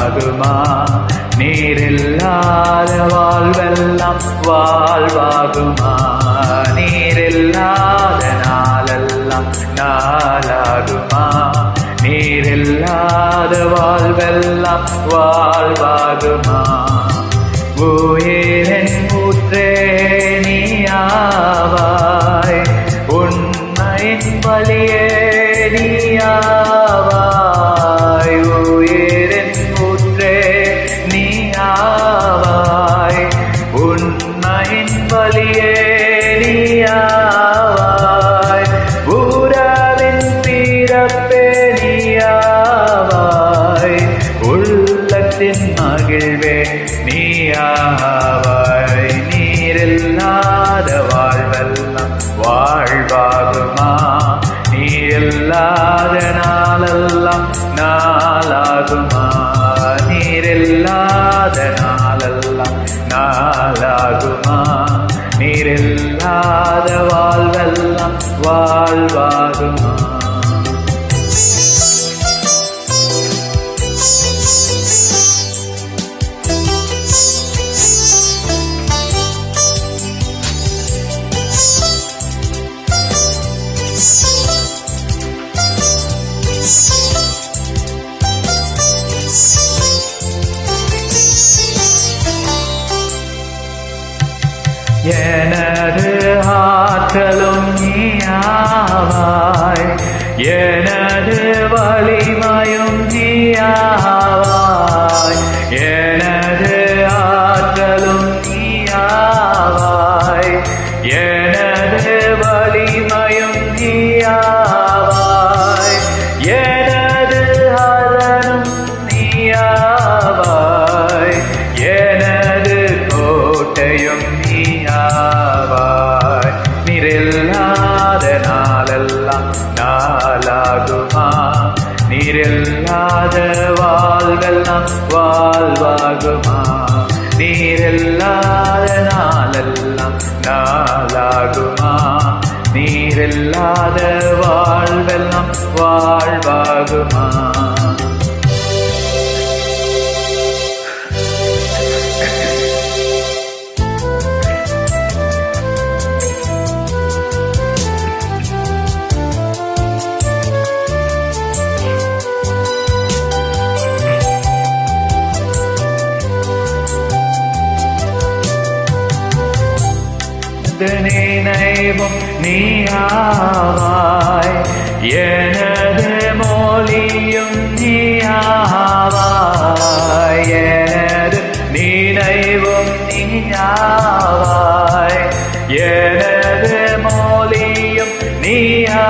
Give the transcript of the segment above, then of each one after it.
வாழ்வாகுமா? நீரில்லாத வாழ்வெல்லாம் வாழ்வாகுமா? நீரில்லாத நாளெல்லாம் நாளாகுமா? நீரில்லாத வாழ்வெல்லாம் வாழ்வாகுமா? உயிரின் ஊற்றே நீயாவாய், உண்மையின் வழியே நீயாவாய். உயிரின் ஊற்றே நீயாவாய், உண்மையின் வழியே நீயாவாய். உறவின் பிறப்பே நீயாவாய், உள்ளத்தின் மகிழ்வே நீயாவாய். நீரில்லாத வாழ்வெல்லாம் வாழ்வாகுமா? நீரில்லாத நாளெல்லாம் நாளாகுமா? நீரில்லாத நாளெல்லாம் நாளாகுமா? நீரில்லாத வாழ்வெல்லாம் வாழ்வாகுமா? எனது ஆற்றலும் நீயாவாய், எனது வலிமையும் நீயாவாய். எனது ஆற்றலும் நீயாவாய், எனது வலிமையும் நீயாவாய். எனது அரணும் நீயாவாய், எனது கோட்டையும் நீயாவாய். நீரில்லாத நாளெல்லாம் நாளாகுமா? நீரில்லாத வாழ்வெல்லாம் வாழ்வாகுமா? நீரில்லாத நாளெல்லாம் நாளாகுமா? நீரில்லாத வாழ்வெல்லாம் வாழ்வாகுமா? நினைவும் நீயாவாய், எனது மொழியும் நீயாவாய். எனது நினைவும் நீயாவாய், எனது மொழியும் நீயாவாய்.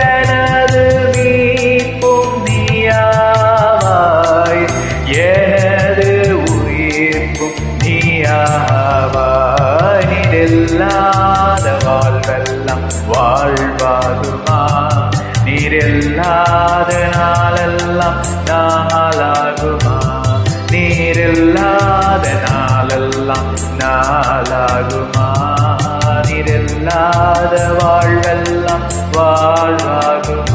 எனது மீட்பும் நீயாவாய், எனது உயிர்ப்பும் நீயாவாய். நீரில்லாத வாழ்வெல்லாம் வாழ்வாகுமா? நீரில்லாத நாளெல்லாம் நாளாகுமா? நீரில்லாத நாளெல்லாம் நாளாகுமா? நீரில்லாத வாழ்வெல்லாம் வாழ்வாகுமா?